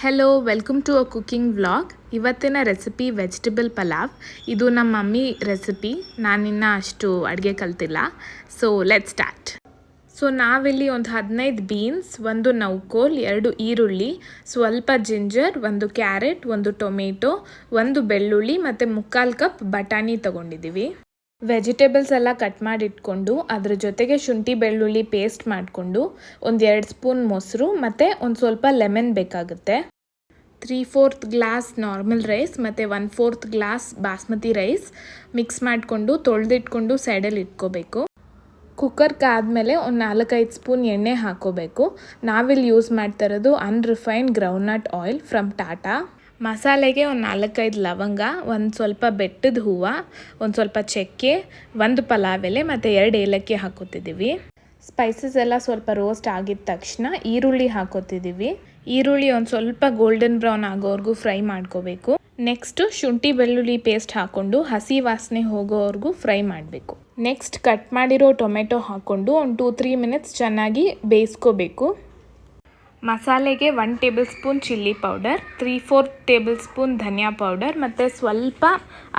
Hello welcome to a cooking vlog. ಇವತ್ತಿನ recipe vegetable pulao. ಇದು ನಮ್ಮ ಮಮ್ಮಿ ರೆಸಿಪಿ, ನಾನಿನ್ನು ಅಷ್ಟು ಅಡುಗೆ ಕಲ್ತಿಲ್ಲ. So let's start. ಸೊ ನಾವಿಲ್ಲಿ ಒಂದು 15 ಬೀನ್ಸ್, ಒಂದು ನೌಕೋಲ್, 2 ಈರುಳ್ಳಿ, ಸ್ವಲ್ಪ ಜಿಂಜರ್, ಒಂದು ಕ್ಯಾರೆಟ್, ಒಂದು ಟೊಮೆಟೊ, ಒಂದು ಬೆಳ್ಳುಳ್ಳಿ ಮತ್ತು 3/4 ಕಪ್ ಬಟಾಣಿ ತೊಗೊಂಡಿದ್ದೀವಿ. ವೆಜಿಟೇಬಲ್ಸ್ ಎಲ್ಲ ಕಟ್ ಮಾಡಿ ಇಟ್ಕೊಂಡು ಅದ್ರ ಜೊತೆಗೆ ಶುಂಠಿ ಬೆಳ್ಳುಳ್ಳಿ ಪೇಸ್ಟ್ ಮಾಡಿಕೊಂಡು ಒಂದು 2 ಸ್ಪೂನ್ ಮೊಸರು ಮತ್ತು ಒಂದು ಸ್ವಲ್ಪ ಲೆಮನ್ ಬೇಕಾಗುತ್ತೆ. 3/4 ಗ್ಲಾಸ್ ನಾರ್ಮಲ್ ರೈಸ್ ಮತ್ತು 1/4 ಗ್ಲಾಸ್ ಬಾಸ್ಮತಿ ರೈಸ್ ಮಿಕ್ಸ್ ಮಾಡಿಕೊಂಡು ತೊಳೆದಿಟ್ಕೊಂಡು ಸೈಡಲ್ಲಿ ಇಟ್ಕೋಬೇಕು. ಕುಕ್ಕರ್ಗೆ ಆದಮೇಲೆ ಒಂದು 4-5 ಸ್ಪೂನ್ ಎಣ್ಣೆ ಹಾಕೋಬೇಕು. ನಾವಿಲ್ಲಿ ಯೂಸ್ ಮಾಡ್ತಾ ಇರೋದು unrefined groundnut oil from Tata. ಮಸಾಲೆಗೆ ಒಂದು 4-5 ಲವಂಗ, ಒಂದು ಸ್ವಲ್ಪ ಬೆಟ್ಟದ ಹೂವು, ಒಂದು ಸ್ವಲ್ಪ ಚಕ್ಕೆ, ಒಂದು ಪಲಾವ್ ಎಲೆ ಮತ್ತು 2 ಏಲಕ್ಕಿ ಹಾಕೋತಿದ್ದೀವಿ. ಸ್ಪೈಸಸ್ ಎಲ್ಲ ಸ್ವಲ್ಪ ರೋಸ್ಟ್ ಆಗಿದ ತಕ್ಷಣ ಈರುಳ್ಳಿ ಹಾಕೋತಿದ್ದೀವಿ. ಈರುಳ್ಳಿ ಒಂದು ಸ್ವಲ್ಪ ಗೋಲ್ಡನ್ ಬ್ರೌನ್ ಆಗೋವರೆಗೂ ಫ್ರೈ ಮಾಡ್ಕೋಬೇಕು. ನೆಕ್ಸ್ಟು ಶುಂಠಿ ಬೆಳ್ಳುಳ್ಳಿ ಪೇಸ್ಟ್ ಹಾಕ್ಕೊಂಡು ಹಸಿ ವಾಸನೆ ಹೋಗೋವರೆಗೂ ಫ್ರೈ ಮಾಡಬೇಕು. ನೆಕ್ಸ್ಟ್ ಕಟ್ ಮಾಡಿರೋ ಟೊಮೆಟೊ ಹಾಕ್ಕೊಂಡು ಒಂದು 2-3 ಮಿನಿಟ್ಸ್ ಚೆನ್ನಾಗಿ ಬೇಯಿಸ್ಕೋಬೇಕು. ಮಸಾಲೆಗೆ 1 tablespoon chilli powder, 3/4 tablespoon ಧನಿಯಾ ಪೌಡರ್ ಮತ್ತು ಸ್ವಲ್ಪ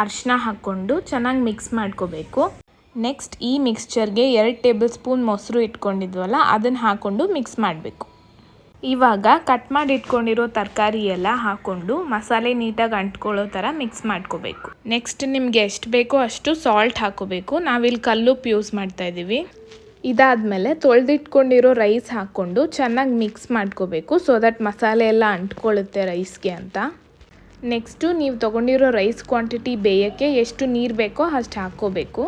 ಅರಿಶಿನ ಹಾಕ್ಕೊಂಡು ಚೆನ್ನಾಗಿ ಮಿಕ್ಸ್ ಮಾಡ್ಕೋಬೇಕು. ನೆಕ್ಸ್ಟ್ ಈ ಮಿಕ್ಸ್ಚರ್ಗೆ 2 ಟೇಬಲ್ ಸ್ಪೂನ್ ಮೊಸರು ಇಟ್ಕೊಂಡಿದ್ವಲ್ಲ ಅದನ್ನು ಹಾಕ್ಕೊಂಡು ಮಿಕ್ಸ್ ಮಾಡಬೇಕು. ಇವಾಗ ಕಟ್ ಮಾಡಿ ಇಟ್ಕೊಂಡಿರೋ ತರಕಾರಿ ಎಲ್ಲ ಹಾಕ್ಕೊಂಡು ಮಸಾಲೆ ನೀಟಾಗಿ ಅಂಟ್ಕೊಳ್ಳೋ ಥರ ಮಿಕ್ಸ್ ಮಾಡ್ಕೋಬೇಕು. ನೆಕ್ಸ್ಟ್ ನಿಮಗೆ ಎಷ್ಟು ಬೇಕೋ ಅಷ್ಟು ಸಾಲ್ಟ್ ಹಾಕೋಬೇಕು. ನಾವಿಲ್ಲಿ ಕಲ್ಲುಪ್ಪು ಯೂಸ್ ಮಾಡ್ತಾಯಿದ್ದೀವಿ. ಇದಾದಮೇಲೆ ತೊಳೆದಿಟ್ಕೊಂಡಿರೋ ರೈಸ್ ಹಾಕ್ಕೊಂಡು ಚೆನ್ನಾಗಿ ಮಿಕ್ಸ್ ಮಾಡ್ಕೋಬೇಕು, ಸೊ ದಟ್ ಮಸಾಲೆ ಎಲ್ಲ ಅಂಟ್ಕೊಳ್ಳುತ್ತೆ ರೈಸ್ಗೆ ಅಂತ. ನೆಕ್ಸ್ಟು ನೀವು ತೊಗೊಂಡಿರೋ ರೈಸ್ ಕ್ವಾಂಟಿಟಿ ಬೇಯೋಕ್ಕೆ ಎಷ್ಟು ನೀರು ಬೇಕೋ ಅಷ್ಟು ಹಾಕ್ಕೋಬೇಕು.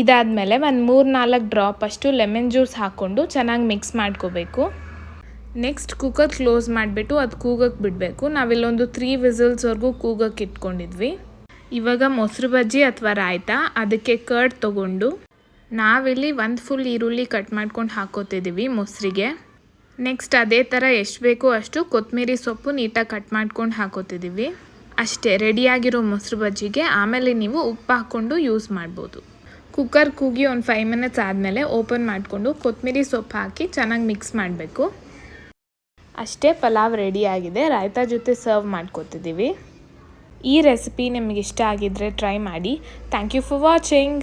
ಇದಾದಮೇಲೆ ಒಂದು 3-4 ಡ್ರಾಪ್ ಅಷ್ಟು ಲೆಮನ್ ಜ್ಯೂಸ್ ಹಾಕ್ಕೊಂಡು ಚೆನ್ನಾಗಿ ಮಿಕ್ಸ್ ಮಾಡ್ಕೋಬೇಕು. ನೆಕ್ಸ್ಟ್ ಕುಕ್ಕರ್ ಕ್ಲೋಸ್ ಮಾಡಿಬಿಟ್ಟು ಅದು ಕೂಗಕ್ಕೆ ಬಿಡಬೇಕು. ನಾವಿಲ್ಲೊಂದು 3 ವಿಸಲ್ಸ್ವರೆಗೂ ಕೂಗಕ್ಕೆ ಇಟ್ಕೊಂಡಿದ್ವಿ. ಇವಾಗ ಮೊಸರು ಬಜ್ಜಿ ಅಥವಾ ರಾಯ್ತಾ ಅದಕ್ಕೆ ಕರ್ಡ್ ತೊಗೊಂಡು ನಾವಿಲ್ಲಿ 1 ಫುಲ್ ಈರುಳ್ಳಿ ಕಟ್ ಮಾಡ್ಕೊಂಡು ಹಾಕೋತಿದ್ದೀವಿ ಮೊಸರಿಗೆ. ನೆಕ್ಸ್ಟ್ ಅದೇ ಥರ ಎಷ್ಟು ಬೇಕೋ ಅಷ್ಟು ಕೊತ್ತಂಬರಿ ಸೊಪ್ಪು ನೀಟಾಗಿ ಕಟ್ ಮಾಡ್ಕೊಂಡು ಹಾಕೋತಿದ್ದೀವಿ. ಅಷ್ಟೇ, ರೆಡಿಯಾಗಿರೋ ಮೊಸರು ಬಜ್ಜಿಗೆ ಆಮೇಲೆ ನೀವು ಉಪ್ಪು ಹಾಕ್ಕೊಂಡು ಯೂಸ್ ಮಾಡ್ಬೋದು. ಕುಕ್ಕರ್ ಕೂಗಿ ಒಂದು 5 ಮಿನಿಟ್ಸ್ ಆದಮೇಲೆ ಓಪನ್ ಮಾಡಿಕೊಂಡು ಕೊತ್ತಂಬರಿ ಸೊಪ್ಪು ಹಾಕಿ ಚೆನ್ನಾಗಿ ಮಿಕ್ಸ್ ಮಾಡಬೇಕು. ಅಷ್ಟೇ, ಪಲಾವ್ ರೆಡಿಯಾಗಿದೆ. ರಾಯ್ತಾ ಜೊತೆ ಸರ್ವ್ ಮಾಡ್ಕೋತಿದ್ದೀವಿ. ಈ ರೆಸಿಪಿ ನಿಮಗೆ ಇಷ್ಟ ಆಗಿದ್ದರೆ ಟ್ರೈ ಮಾಡಿ. Thank you for watching.